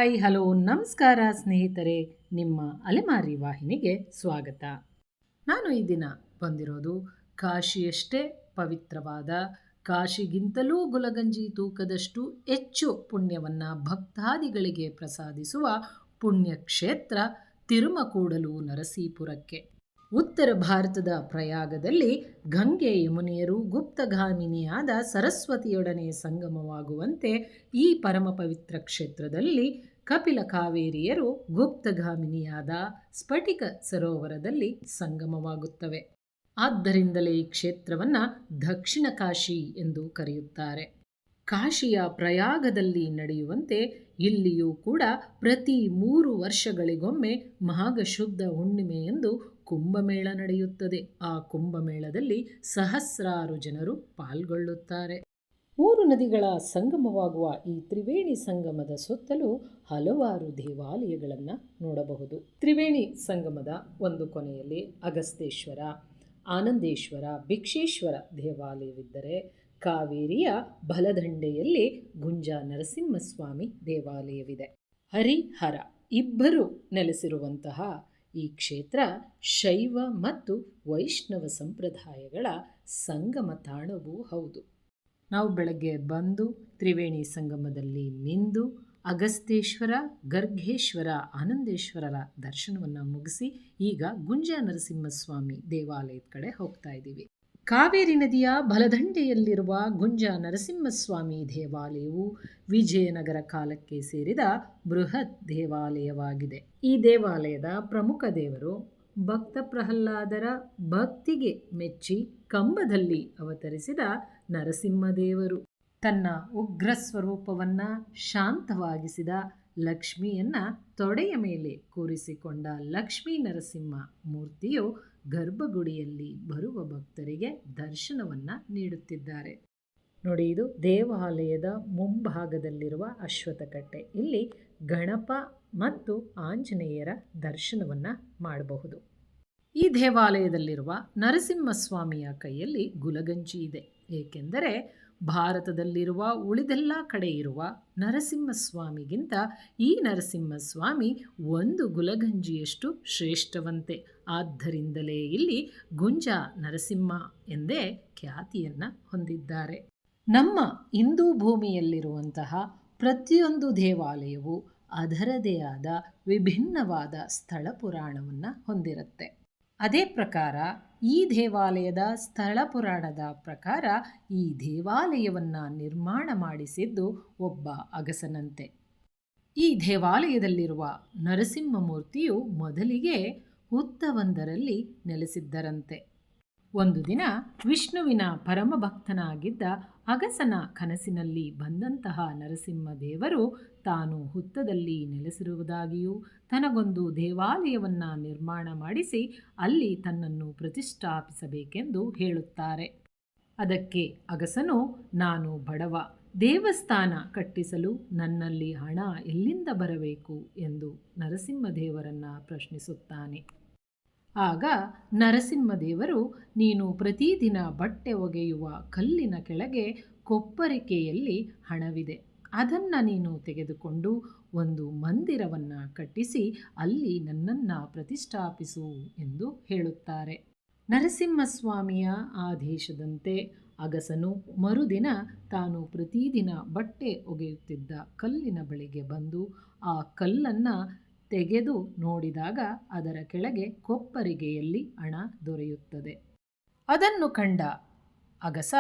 Hi hello ನಮಸ್ಕಾರ ಸ್ನೇಹಿತರೆ, ನಿಮ್ಮ ಅಲೆಮಾರಿ ವಾಹಿನಿಗೆ ಸ್ವಾಗತ. ನಾನು ಈ ದಿನ ಬಂದಿರೋದು ಕಾಶಿಯಷ್ಟೇ ಪವಿತ್ರವಾದ, ಕಾಶಿಗಿಂತಲೂ ಗುಲಗಂಜಿ ತೂಕದಷ್ಟು ಹೆಚ್ಚು ಪುಣ್ಯವನ್ನು ಭಕ್ತಾದಿಗಳಿಗೆ ಪ್ರಸಾದಿಸುವ ಪುಣ್ಯಕ್ಷೇತ್ರ ತಿರುಮಕೂಡಲು ನರಸೀಪುರಕ್ಕೆ. ಉತ್ತರ ಭಾರತದ ಪ್ರಯಾಗದಲ್ಲಿ ಗಂಗೆ ಯಮುನೆಯರು ಗುಪ್ತಗಾಮಿನಿಯಾದ ಸರಸ್ವತಿಯೊಡನೆ ಸಂಗಮವಾಗುವಂತೆ ಈ ಪರಮ ಪವಿತ್ರ ಕ್ಷೇತ್ರದಲ್ಲಿ ಕಪಿಲ ಕಾವೇರಿಯರು ಗುಪ್ತಗಾಮಿನಿಯಾದ ಸ್ಫಟಿಕ ಸರೋವರದಲ್ಲಿ ಸಂಗಮವಾಗುತ್ತವೆ. ಆದ್ದರಿಂದಲೇ ಈ ಕ್ಷೇತ್ರವನ್ನು ದಕ್ಷಿಣ ಕಾಶಿ ಎಂದು ಕರೆಯುತ್ತಾರೆ. ಕಾಶಿಯ ಪ್ರಯಾಗದಲ್ಲಿ ನಡೆಯುವಂತೆ ಇಲ್ಲಿಯೂ ಕೂಡ ಪ್ರತಿ 3 ವರ್ಷಗಳಿಗೊಮ್ಮೆ ಮಾಘ ಶುದ್ಧ ಹುಣ್ಣಿಮೆಯಂದು ಕುಂಭಮೇಳ ನಡೆಯುತ್ತದೆ. ಆ ಕುಂಭಮೇಳದಲ್ಲಿ ಸಹಸ್ರಾರು ಜನರು ಪಾಲ್ಗೊಳ್ಳುತ್ತಾರೆ. 3 ನದಿಗಳ ಸಂಗಮವಾಗುವ ಈ ತ್ರಿವೇಣಿ ಸಂಗಮದ ಸುತ್ತಲೂ ಹಲವಾರು ದೇವಾಲಯಗಳನ್ನು ನೋಡಬಹುದು. ತ್ರಿವೇಣಿ ಸಂಗಮದ ಒಂದು ಕೊನೆಯಲ್ಲಿ ಅಗಸ್ತೇಶ್ವರ, ಆನಂದೇಶ್ವರ, ಭಿಕ್ಷೇಶ್ವರ ದೇವಾಲಯವಿದ್ದರೆ, ಕಾವೇರಿಯ ಬಲದಂಡೆಯಲ್ಲಿ ಗುಂಜ ನರಸಿಂಹಸ್ವಾಮಿ ದೇವಾಲಯವಿದೆ. ಹರಿಹರ ಇಬ್ಬರು ನೆಲೆಸಿರುವಂತಹ ಈ ಕ್ಷೇತ್ರ ಶೈವ ಮತ್ತು ವೈಷ್ಣವ ಸಂಪ್ರದಾಯಗಳ ಸಂಗಮ ತಾಣವೂ ಹೌದು. ನಾವು ಬೆಳಗ್ಗೆ ಬಂದು ತ್ರಿವೇಣಿ ಸಂಗಮದಲ್ಲಿ ಮಿಂದು ಅಗಸ್ತೇಶ್ವರ, ಗರ್ಗೇಶ್ವರ, ಆನಂದೇಶ್ವರರ ದರ್ಶನವನ್ನು ಮುಗಿಸಿ ಈಗ ಗುಂಜ ನರಸಿಂಹಸ್ವಾಮಿ ದೇವಾಲಯದ ಕಡೆ ಹೋಗ್ತಾ ಇದ್ದೀವಿ. ಕಾವೇರಿ ನದಿಯ ಬಲದಂಡೆಯಲ್ಲಿರುವ ಗುಂಜ ನರಸಿಂಹಸ್ವಾಮಿ ದೇವಾಲಯವು ವಿಜಯನಗರ ಕಾಲಕ್ಕೆ ಸೇರಿದ ಬೃಹತ್ ದೇವಾಲಯವಾಗಿದೆ. ಈ ದೇವಾಲಯದ ಪ್ರಮುಖ ದೇವರು ಭಕ್ತ ಪ್ರಹ್ಲಾದರ ಭಕ್ತಿಗೆ ಮೆಚ್ಚಿ ಕಂಬದಲ್ಲಿ ಅವತರಿಸಿದ ನರಸಿಂಹದೇವರು. ತನ್ನ ಉಗ್ರ ಸ್ವರೂಪವನ್ನು ಶಾಂತವಾಗಿಸಿದ ಲಕ್ಷ್ಮಿಯನ್ನು ತೊಡೆಯ ಮೇಲೆ ಕೂರಿಸಿಕೊಂಡ ಲಕ್ಷ್ಮೀ ನರಸಿಂಹ ಮೂರ್ತಿಯು ಗರ್ಭಗುಡಿಯಲ್ಲಿ ಬರುವ ಭಕ್ತರಿಗೆ ದರ್ಶನವನ್ನು ನೀಡುತ್ತಿದ್ದಾರೆ. ನೋಡಿ, ಇದು ದೇವಾಲಯದ ಮುಂಭಾಗದಲ್ಲಿರುವ ಅಶ್ವತ್ಥಕಟ್ಟೆ. ಇಲ್ಲಿ ಗಣಪ ಮತ್ತು ಆಂಜನೇಯರ ದರ್ಶನವನ್ನು ಮಾಡಬಹುದು. ಈ ದೇವಾಲಯದಲ್ಲಿರುವ ನರಸಿಂಹಸ್ವಾಮಿಯ ಕೈಯಲ್ಲಿ ಗುಲಗಂಜಿ ಇದೆ. ಏಕೆಂದರೆ ಭಾರತದಲ್ಲಿರುವ ಉಳಿದೆಲ್ಲ ಕಡೆ ಇರುವ ನರಸಿಂಹಸ್ವಾಮಿಗಿಂತ ಈ ನರಸಿಂಹಸ್ವಾಮಿ ಒಂದು ಗುಲಗಂಜಿಯಷ್ಟು ಶ್ರೇಷ್ಠವಂತೆ. ಆದ್ದರಿಂದಲೇ ಇಲ್ಲಿ ಗುಂಜ ನರಸಿಂಹ ಎಂದೇ ಖ್ಯಾತಿಯನ್ನು ಹೊಂದಿದ್ದಾರೆ. ನಮ್ಮ ಹಿಂದೂ ಭೂಮಿಯಲ್ಲಿರುವಂತಹ ಪ್ರತಿಯೊಂದು ದೇವಾಲಯವು ಅದರದೇ ಆದ ವಿಭಿನ್ನವಾದ ಸ್ಥಳ ಪುರಾಣವನ್ನು ಹೊಂದಿರುತ್ತೆ. ಅದೇ ಪ್ರಕಾರ ಈ ದೇವಾಲಯದ ಸ್ಥಳ ಪುರಾಣದ ಪ್ರಕಾರ ಈ ದೇವಾಲಯವನ್ನು ನಿರ್ಮಾಣ ಮಾಡಿಸಿದ್ದು ಒಬ್ಬ ಅಗಸನಂತೆ. ಈ ದೇವಾಲಯದಲ್ಲಿರುವ ನರಸಿಂಹಮೂರ್ತಿಯು ಮೊದಲಿಗೆ ಹುತ್ತವೊಂದರಲ್ಲಿ ನೆಲೆಸಿದ್ದರಂತೆ. ಒಂದು ದಿನ ವಿಷ್ಣುವಿನ ಪರಮಭಕ್ತನಾಗಿದ್ದ ಅಗಸನ ಕನಸಿನಲ್ಲಿ ಬಂದಂತಹ ನರಸಿಂಹದೇವರು ತಾನು ಹುತ್ತದಲ್ಲಿ ನೆಲೆಸಿರುವುದಾಗಿಯೂ ತನಗೊಂದು ದೇವಾಲಯವನ್ನು ನಿರ್ಮಾಣ ಮಾಡಿಸಿ ಅಲ್ಲಿ ತನ್ನನ್ನು ಪ್ರತಿಷ್ಠಾಪಿಸಬೇಕೆಂದು ಹೇಳುತ್ತಾರೆ. ಅದಕ್ಕೆ ಅಗಸನು, ನಾನು ಬಡವ, ದೇವಸ್ಥಾನ ಕಟ್ಟಿಸಲು ನನ್ನಲ್ಲಿ ಹಣ ಎಲ್ಲಿಂದ ಬರಬೇಕು ಎಂದು ನರಸಿಂಹದೇವರನ್ನು ಪ್ರಶ್ನಿಸುತ್ತಾನೆ. ಆಗ ನರಸಿಂಹದೇವರು, ನೀನು ಪ್ರತಿದಿನ ಬಟ್ಟೆ ಒಗೆಯುವ ಕಲ್ಲಿನ ಕೆಳಗೆ ಕೊಪ್ಪರಿಕೆಯಲ್ಲಿ ಹಣವಿದೆ, ಅದನ್ನು ನೀನು ತೆಗೆದುಕೊಂಡು ಒಂದು ಮಂದಿರವನ್ನು ಕಟ್ಟಿಸಿ ಅಲ್ಲಿ ನನ್ನನ್ನು ಪ್ರತಿಷ್ಠಾಪಿಸು ಎಂದು ಹೇಳುತ್ತಾರೆ. ನರಸಿಂಹಸ್ವಾಮಿಯ ಆದೇಶದಂತೆ ಅಗಸನು ಮರುದಿನ ತಾನು ಪ್ರತಿದಿನ ಬಟ್ಟೆ ಒಗೆಯುತ್ತಿದ್ದ ಕಲ್ಲಿನ ಬಳಿಗೆ ಬಂದು ಆ ಕಲ್ಲನ್ನು ತೆಗೆದು ನೋಡಿದಾಗ ಅದರ ಕೆಳಗೆ ಕೊಪ್ಪರಿಗೆಯಲ್ಲಿ ಹಣ ದೊರೆಯುತ್ತದೆ. ಅದನ್ನು ಕಂಡ ಅಗಸ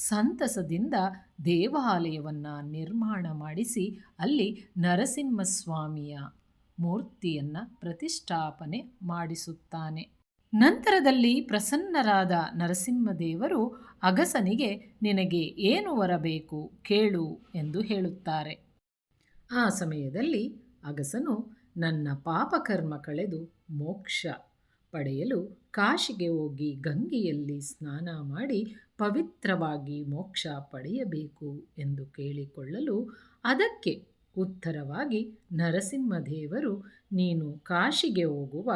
ಸಂತಸದಿಂದ ದೇವಾಲಯವನ್ನು ನಿರ್ಮಾಣ ಮಾಡಿಸಿ ಅಲ್ಲಿ ನರಸಿಂಹಸ್ವಾಮಿಯ ಮೂರ್ತಿಯನ್ನು ಪ್ರತಿಷ್ಠಾಪನೆ ಮಾಡಿಸುತ್ತಾನೆ. ನಂತರದಲ್ಲಿ ಪ್ರಸನ್ನರಾದ ನರಸಿಂಹದೇವರು ಅಗಸನಿಗೆ, ನಿನಗೆ ಏನು ವರಬೇಕು ಕೇಳು ಎಂದು ಹೇಳುತ್ತಾರೆ. ಆ ಸಮಯದಲ್ಲಿ ಅಗಸನು, ನನ್ನ ಪಾಪಕರ್ಮ ಕಳೆದು ಮೋಕ್ಷ ಪಡೆಯಲು ಕಾಶಿಗೆ ಹೋಗಿ ಗಂಗೆಯಲ್ಲಿ ಸ್ನಾನ ಮಾಡಿ ಪವಿತ್ರವಾಗಿ ಮೋಕ್ಷ ಪಡೆಯಬೇಕು ಎಂದು ಕೇಳಿಕೊಳ್ಳಲು, ಅದಕ್ಕೆ ಉತ್ತರವಾಗಿ ನರಸಿಂಹದೇವರು, ನೀನು ಕಾಶಿಗೆ ಹೋಗುವ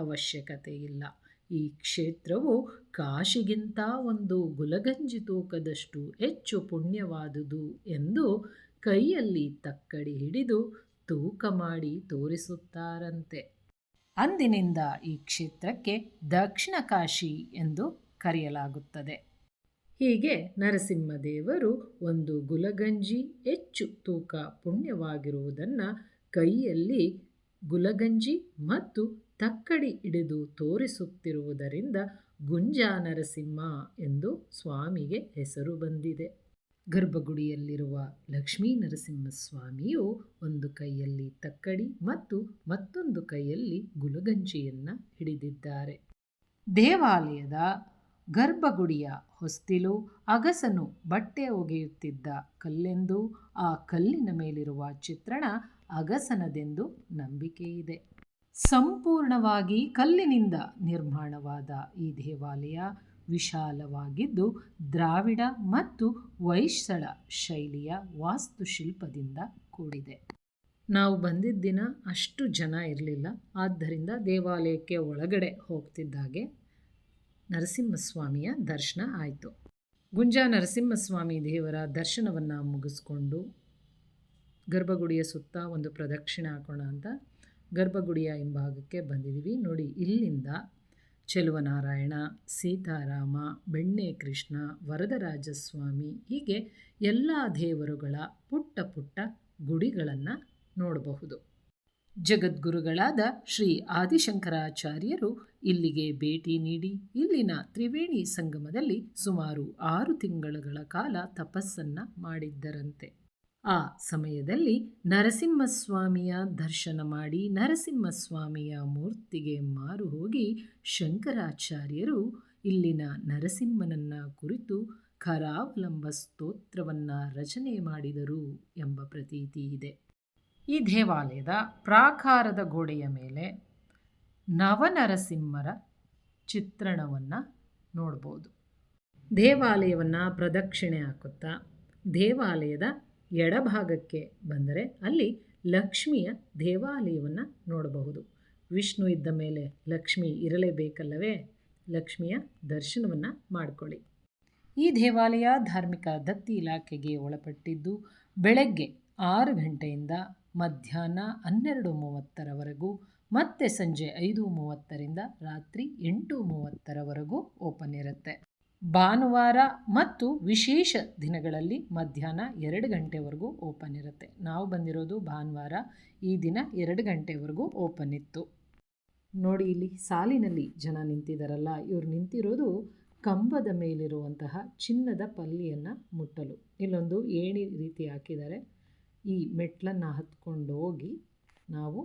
ಅವಶ್ಯಕತೆ ಇಲ್ಲ, ಈ ಕ್ಷೇತ್ರವು ಕಾಶಿಗಿಂತ ಒಂದು ಗುಲಗಂಜಿ ತೂಕದಷ್ಟು ಹೆಚ್ಚು ಪುಣ್ಯವಾದುದು ಎಂದು ಕೈಯಲ್ಲಿ ತಕ್ಕಡಿ ಹಿಡಿದು ತೂಕ ಮಾಡಿ ತೋರಿಸುತ್ತಾರಂತೆ. ಅಂದಿನಿಂದ ಈ ಕ್ಷೇತ್ರಕ್ಕೆ ದಕ್ಷಿಣ ಕಾಶಿ ಎಂದು ಕರೆಯಲಾಗುತ್ತದೆ. ಹೀಗೆ ನರಸಿಂಹದೇವರು ಒಂದು ಗುಲಗಂಜಿ ಹೆಚ್ಚು ತೂಕ ಪುಣ್ಯವಾಗಿರುವುದನ್ನು ಕೈಯಲ್ಲಿ ಗುಲಗಂಜಿ ಮತ್ತು ತಕ್ಕಡಿ ಹಿಡಿದು ತೋರಿಸುತ್ತಿರುವುದರಿಂದ ಗುಂಜಾ ನರಸಿಂಹ ಎಂದು ಸ್ವಾಮಿಗೆ ಹೆಸರು ಬಂದಿದೆ. ಗರ್ಭಗುಡಿಯಲ್ಲಿರುವ ಲಕ್ಷ್ಮೀ ನರಸಿಂಹಸ್ವಾಮಿಯು ಒಂದು ಕೈಯಲ್ಲಿ ತಕ್ಕಡಿ ಮತ್ತು ಮತ್ತೊಂದು ಕೈಯಲ್ಲಿ ಗುಲಗಂಜಿಯನ್ನು ಹಿಡಿದಿದ್ದಾರೆ. ದೇವಾಲಯದ ಗರ್ಭಗುಡಿಯ ಹೊಸ್ತಿಲು ಅಗಸನು ಬಟ್ಟೆ ಒಗೆಯುತ್ತಿದ್ದ ಕಲ್ಲೆಂದು, ಆ ಕಲ್ಲಿನ ಮೇಲಿರುವ ಚಿತ್ರಣ ಅಗಸನದೆಂದು ನಂಬಿಕೆಯಿದೆ. ಸಂಪೂರ್ಣವಾಗಿ ಕಲ್ಲಿನಿಂದ ನಿರ್ಮಾಣವಾದ ಈ ದೇವಾಲಯ ವಿಶಾಲವಾಗಿದ್ದು ದ್ರಾವಿಡ ಮತ್ತು ಹೊಯ್ಸಳ ಶೈಲಿಯ ವಾಸ್ತುಶಿಲ್ಪದಿಂದ ಕೂಡಿದೆ. ನಾವು ಬಂದಿದ್ದ ದಿನ ಅಷ್ಟು ಜನ ಇರಲಿಲ್ಲ. ಆದ್ದರಿಂದ ದೇವಾಲಯಕ್ಕೆ ಒಳಗಡೆ ಹೋಗ್ತಿದ್ದಾಗೆ ನರಸಿಂಹಸ್ವಾಮಿಯ ದರ್ಶನ ಆಯಿತು. ಗುಂಜಾ ನರಸಿಂಹಸ್ವಾಮಿ ದೇವರ ದರ್ಶನವನ್ನು ಮುಗಿಸ್ಕೊಂಡು ಗರ್ಭಗುಡಿಯ ಸುತ್ತ ಒಂದು ಪ್ರದಕ್ಷಿಣೆ ಹಾಕೋಣ ಅಂತ ಗರ್ಭಗುಡಿಯ ಹಿಂಭಾಗಕ್ಕೆ ಬಂದಿದ್ದೀವಿ. ನೋಡಿ, ಇಲ್ಲಿಂದ ಚೆಲುವನಾರಾಯಣ, ಸೀತಾರಾಮ, ಬೆಣ್ಣೆ ಕೃಷ್ಣ, ವರದರಾಜಸ್ವಾಮಿ ಹೀಗೆ ಎಲ್ಲ ದೇವರುಗಳ ಪುಟ್ಟ ಪುಟ್ಟ ಗುಡಿಗಳನ್ನು ನೋಡಬಹುದು. ಜಗದ್ಗುರುಗಳಾದ ಶ್ರೀ ಆದಿಶಂಕರಾಚಾರ್ಯರು ಇಲ್ಲಿಗೆ ಭೇಟಿ ನೀಡಿ ಇಲ್ಲಿನ ತ್ರಿವೇಣಿ ಸಂಗಮದಲ್ಲಿ ಸುಮಾರು 6 ತಿಂಗಳುಗಳ ಕಾಲ ತಪಸ್ಸನ್ನು ಮಾಡಿದ್ದರಂತೆ. ಆ ಸಮಯದಲ್ಲಿ ನರಸಿಂಹಸ್ವಾಮಿಯ ದರ್ಶನ ಮಾಡಿ ನರಸಿಂಹಸ್ವಾಮಿಯ ಮೂರ್ತಿಗೆ ಮಾರು ಹೋಗಿ ಶಂಕರಾಚಾರ್ಯರು ಇಲ್ಲಿನ ನರಸಿಂಹನನ್ನ ಕುರಿತು ಕರಾವಲಂಬ ಸ್ತೋತ್ರವನ್ನು ರಚನೆ ಮಾಡಿದರು ಎಂಬ ಪ್ರತೀತಿ ಇದೆ. ಈ ದೇವಾಲಯದ ಪ್ರಾಕಾರದ ಗೋಡೆಯ ಮೇಲೆ ನವನರಸಿಂಹರ ಚಿತ್ರಣವನ್ನು ನೋಡ್ಬೋದು. ದೇವಾಲಯವನ್ನು ಪ್ರದಕ್ಷಿಣೆ ಹಾಕುತ್ತಾ ದೇವಾಲಯದ ಎಡಭಾಗಕ್ಕೆ ಬಂದರೆ ಅಲ್ಲಿ ಲಕ್ಷ್ಮಿಯ ದೇವಾಲಯವನ್ನು ನೋಡಬಹುದು. ವಿಷ್ಣು ಇದ್ದ ಮೇಲೆ ಲಕ್ಷ್ಮಿ ಇರಲೇಬೇಕಲ್ಲವೇ? ಲಕ್ಷ್ಮಿಯ ದರ್ಶನವನ್ನು ಮಾಡಿಕೊಳ್ಳಿ. ಈ ದೇವಾಲಯ ಧಾರ್ಮಿಕ ದತ್ತಿ ಇಲಾಖೆಗೆ ಒಳಪಟ್ಟಿದ್ದು ಬೆಳಗ್ಗೆ 6 ಗಂಟೆಯಿಂದ ಮಧ್ಯಾಹ್ನ 12:30ರವರೆಗೂ ಮತ್ತು ಸಂಜೆ 5:30ರಿಂದ ರಾತ್ರಿ 8:30ರವರೆಗೂ ಓಪನ್ ಇರುತ್ತೆ. ಭಾನುವಾರ ಮತ್ತು ವಿಶೇಷ ದಿನಗಳಲ್ಲಿ ಮಧ್ಯಾಹ್ನ 2 ಗಂಟೆವರೆಗೂ ಓಪನ್ ಇರುತ್ತೆ. ನಾವು ಬಂದಿರೋದು ಭಾನುವಾರ, ಈ ದಿನ 2 ಗಂಟೆವರೆಗೂ ಓಪನ್ ಇತ್ತು. ನೋಡಿ, ಇಲ್ಲಿ ಸಾಲಿನಲ್ಲಿ ಜನ ನಿಂತಿದ್ದಾರಲ್ಲ, ಇವ್ರು ನಿಂತಿರೋದು ಕಂಬದ ಮೇಲಿರುವಂತಹ ಚಿನ್ನದ ಪಲ್ಲಿಯನ್ನು ಮುಟ್ಟಲು. ಇಲ್ಲೊಂದು ಏಣಿ ರೀತಿ ಹಾಕಿದ್ದಾರೆ. ಈ ಮೆಟ್ಲನ್ನು ಹತ್ಕೊಂಡು ಹೋಗಿ ನಾವು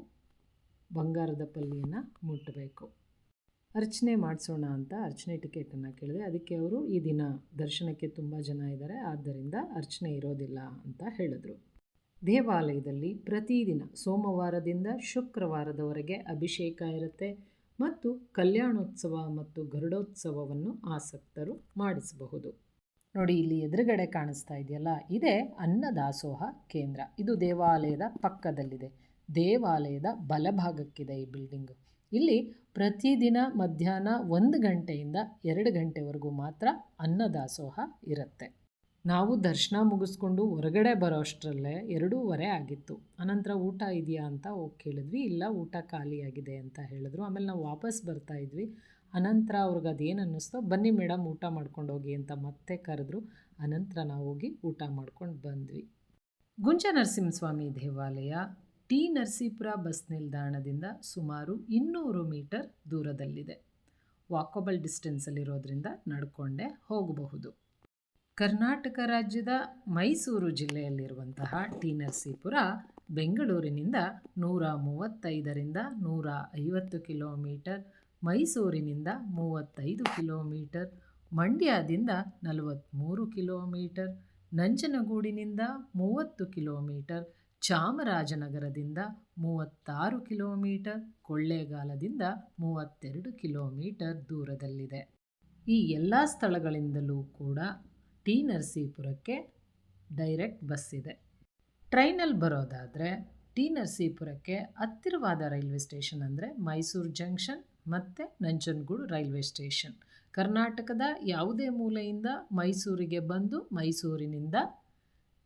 ಬಂಗಾರದ ಪಲ್ಲಿಯನ್ನು ಮುಟ್ಟಬೇಕು. ಅರ್ಚನೆ ಮಾಡಿಸೋಣ ಅಂತ ಅರ್ಚನೆ ಟಿಕೆಟನ್ನು ಕೇಳಿದೆ. ಅದಕ್ಕೆ ಅವರು ಈ ದಿನ ದರ್ಶನಕ್ಕೆ ತುಂಬ ಜನ ಇದ್ದಾರೆ, ಆದ್ದರಿಂದ ಅರ್ಚನೆ ಇರೋದಿಲ್ಲ ಅಂತ ಹೇಳಿದ್ರು. ದೇವಾಲಯದಲ್ಲಿ ಪ್ರತಿದಿನ ಸೋಮವಾರದಿಂದ ಶುಕ್ರವಾರದವರೆಗೆ ಅಭಿಷೇಕ ಇರುತ್ತೆ ಮತ್ತು ಕಲ್ಯಾಣೋತ್ಸವ ಮತ್ತು ಗರುಡೋತ್ಸವವನ್ನು ಆಸಕ್ತರು ಮಾಡಿಸಬಹುದು. ನೋಡಿ, ಇಲ್ಲಿ ಎದುರುಗಡೆ ಕಾಣಿಸ್ತಾ ಇದೆಯಲ್ಲ, ಇದೇ ಅನ್ನದಾಸೋಹ ಕೇಂದ್ರ. ಇದು ದೇವಾಲಯದ ಪಕ್ಕದಲ್ಲಿದೆ. ದೇವಾಲಯದ ಬಲಭಾಗಕ್ಕಿದೆ ಈ ಬಿಲ್ಡಿಂಗು. ಇಲ್ಲಿ ಪ್ರತಿದಿನ ಮಧ್ಯಾಹ್ನ 1 ಗಂಟೆಯಿಂದ 2 ಗಂಟೆವರೆಗೂ ಮಾತ್ರ ಅನ್ನದಾಸೋಹ ಇರುತ್ತೆ. ನಾವು ದರ್ಶನ ಮುಗಿಸ್ಕೊಂಡು ಹೊರಗಡೆ ಬರೋ ಅಷ್ಟರಲ್ಲೇ 2:30 ಆಗಿತ್ತು. ಅನಂತರ ಊಟ ಇದೆಯಾ ಅಂತ ಹೋಗಿ ಕೇಳಿದ್ವಿ. ಇಲ್ಲ, ಊಟ ಖಾಲಿಯಾಗಿದೆ ಅಂತ ಹೇಳಿದ್ರು. ಆಮೇಲೆ ನಾವು ವಾಪಸ್ ಬರ್ತಾಯಿದ್ವಿ. ಅನಂತರ ಅವ್ರಿಗೆ ಅದೇನು ಅನ್ನಿಸ್ತೋ, ಬನ್ನಿ ಮೇಡಮ್ ಊಟ ಮಾಡ್ಕೊಂಡು ಹೋಗಿ ಅಂತ ಮತ್ತೆ ಕರೆದ್ರು. ಅನಂತರ ನಾವು ಹೋಗಿ ಊಟ ಮಾಡ್ಕೊಂಡು ಬಂದ್ವಿ. ಗುಂಜಾ ನರಸಿಂಹಸ್ವಾಮಿ ದೇವಾಲಯ ಟಿ ನರಸೀಪುರ ಬಸ್ ನಿಲ್ದಾಣದಿಂದ ಸುಮಾರು 200 ಮೀಟರ್ ದೂರದಲ್ಲಿದೆ. ವಾಕಬಲ್ ಡಿಸ್ಟೆನ್ಸಲ್ಲಿರೋದ್ರಿಂದ ನಡ್ಕೊಂಡೇ ಹೋಗಬಹುದು. ಕರ್ನಾಟಕ ರಾಜ್ಯದ ಮೈಸೂರು ಜಿಲ್ಲೆಯಲ್ಲಿರುವಂತಹ ಟಿ ನರಸೀಪುರ ಬೆಂಗಳೂರಿನಿಂದ 135ರಿಂದ 150 ಕಿಲೋಮೀಟರ್, ಮೈಸೂರಿನಿಂದ 35 ಕಿಲೋಮೀಟರ್, ಮಂಡ್ಯದಿಂದ 43 ಕಿಲೋಮೀಟರ್, ನಂಜನಗೂಡಿನಿಂದ 30 ಕಿಲೋಮೀಟರ್, ಚಾಮರಾಜನಗರದಿಂದ 36 ಕಿಲೋಮೀಟರ್, ಕೊಳ್ಳೇಗಾಲದಿಂದ 32 ಕಿಲೋಮೀಟರ್ ದೂರದಲ್ಲಿದೆ. ಈ ಎಲ್ಲ ಸ್ಥಳಗಳಿಂದಲೂ ಕೂಡ ಟಿ ನರಸೀಪುರಕ್ಕೆ ಡೈರೆಕ್ಟ್ ಬಸ್ ಇದೆ. ಟ್ರೈನಲ್ಲಿ ಬರೋದಾದರೆ ಟಿ ನರಸೀಪುರಕ್ಕೆ ಹತ್ತಿರವಾದ ರೈಲ್ವೆ ಸ್ಟೇಷನ್ ಅಂದರೆ ಮೈಸೂರು ಜಂಕ್ಷನ್ ಮತ್ತು ನಂಜನಗೂಡು ರೈಲ್ವೆ ಸ್ಟೇಷನ್. ಕರ್ನಾಟಕದ ಯಾವುದೇ ಮೂಲೆಯಿಂದ ಮೈಸೂರಿಗೆ ಬಂದು ಮೈಸೂರಿನಿಂದ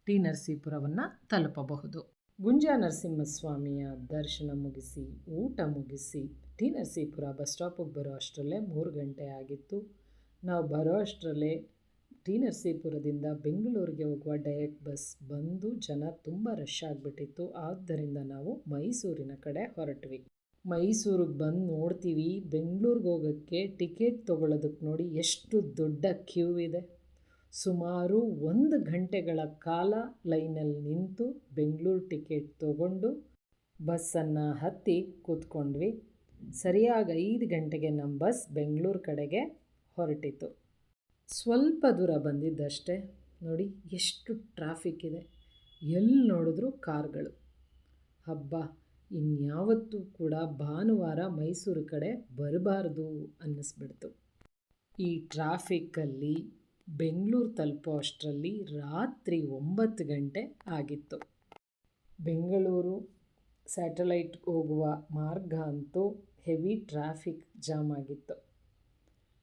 ಟಿ ನರಸೀಪುರವನ್ನು ತಲುಪಬಹುದು. ಗುಂಜಾ ನರಸಿಂಹಸ್ವಾಮಿಯ ದರ್ಶನ ಮುಗಿಸಿ ಊಟ ಮುಗಿಸಿ ಟಿ ನರಸೀಪುರ ಬಸ್ ಸ್ಟಾಪಿಗೆ ಬರೋ ಅಷ್ಟರಲ್ಲೇ 3 ಗಂಟೆ ಆಗಿತ್ತು. ನಾವು ಬರೋ ಅಷ್ಟರಲ್ಲೇ ಟಿ ನರಸೀಪುರದಿಂದ ಬೆಂಗಳೂರಿಗೆ ಹೋಗುವ ಡೈರೆಕ್ಟ್ ಬಸ್ ಬಂದು ಜನ ತುಂಬ ರಶ್ ಆಗಿಬಿಟ್ಟಿತ್ತು. ಆದ್ದರಿಂದ ನಾವು ಮೈಸೂರಿನ ಕಡೆ ಹೊರಟ್ವಿ. ಮೈಸೂರಿಗೆ ಬಂದು ನೋಡ್ತೀವಿ, ಬೆಂಗಳೂರಿಗೆ ಹೋಗೋಕ್ಕೆ ಟಿಕೆಟ್ ತೊಗೊಳ್ಳೋದಕ್ಕೆ ನೋಡಿ ಎಷ್ಟು ದೊಡ್ಡ ಕ್ಯೂ ಇದೆ. ಸುಮಾರು 1 ಗಂಟೆಗಳ ಕಾಲ ಲೈನಲ್ಲಿ ನಿಂತು ಬೆಂಗಳೂರು ಟಿಕೆಟ್ ತೊಗೊಂಡು ಬಸ್ಸನ್ನು ಹತ್ತಿ ಕೂತ್ಕೊಂಡ್ವಿ. ಸರಿಯಾಗಿ 5 ಗಂಟೆಗೆ ನಮ್ಮ ಬಸ್ ಬೆಂಗಳೂರು ಕಡೆಗೆ ಹೊರಟಿತು. ಸ್ವಲ್ಪ ದೂರ ಬಂದಿದ್ದಷ್ಟೇ, ನೋಡಿ ಎಷ್ಟು ಟ್ರಾಫಿಕ್ ಇದೆ, ಎಲ್ಲಿ ನೋಡಿದ್ರೂ ಕಾರ್ಗಳು. ಹಬ್ಬ, ಇನ್ಯಾವತ್ತೂ ಕೂಡ ಭಾನುವಾರ ಮೈಸೂರು ಕಡೆ ಬರಬಾರ್ದು ಅನ್ನಿಸ್ಬಿಡ್ತು. ಈ ಟ್ರಾಫಿಕ್ಕಲ್ಲಿ ಬೆಂಗಳೂರು ತಲುಪೋ ಅಷ್ಟರಲ್ಲಿ ರಾತ್ರಿ 9 ಗಂಟೆ ಆಗಿತ್ತು. ಬೆಂಗಳೂರು ಸ್ಯಾಟಲೈಟ್ ಹೋಗುವ ಮಾರ್ಗ ಅಂತೂ ಹೆವಿ ಟ್ರಾಫಿಕ್ ಜಾಮ್ ಆಗಿತ್ತು.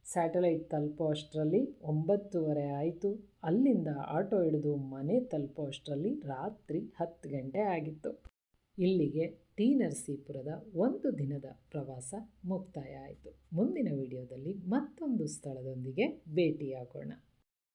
ಸ್ಯಾಟಲೈಟ್ ತಲುಪೋ ಅಷ್ಟರಲ್ಲಿ 9:30 ಆಯಿತು. ಅಲ್ಲಿಂದ ಆಟೋ ಹಿಡಿದು ಮನೆ ತಲುಪೋ ಅಷ್ಟರಲ್ಲಿ ರಾತ್ರಿ 10 ಗಂಟೆ ಆಗಿತ್ತು. ಇಲ್ಲಿಗೆ ಟಿ ನರಸೀಪುರದ 1 ದಿನದ ಪ್ರವಾಸ ಮುಕ್ತಾಯ ಆಯಿತು. ಮುಂದಿನ ವಿಡಿಯೋದಲ್ಲಿ ಮತ್ತೊಂದು ಸ್ಥಳದೊಂದಿಗೆ ಭೇಟಿಯಾಗೋಣ.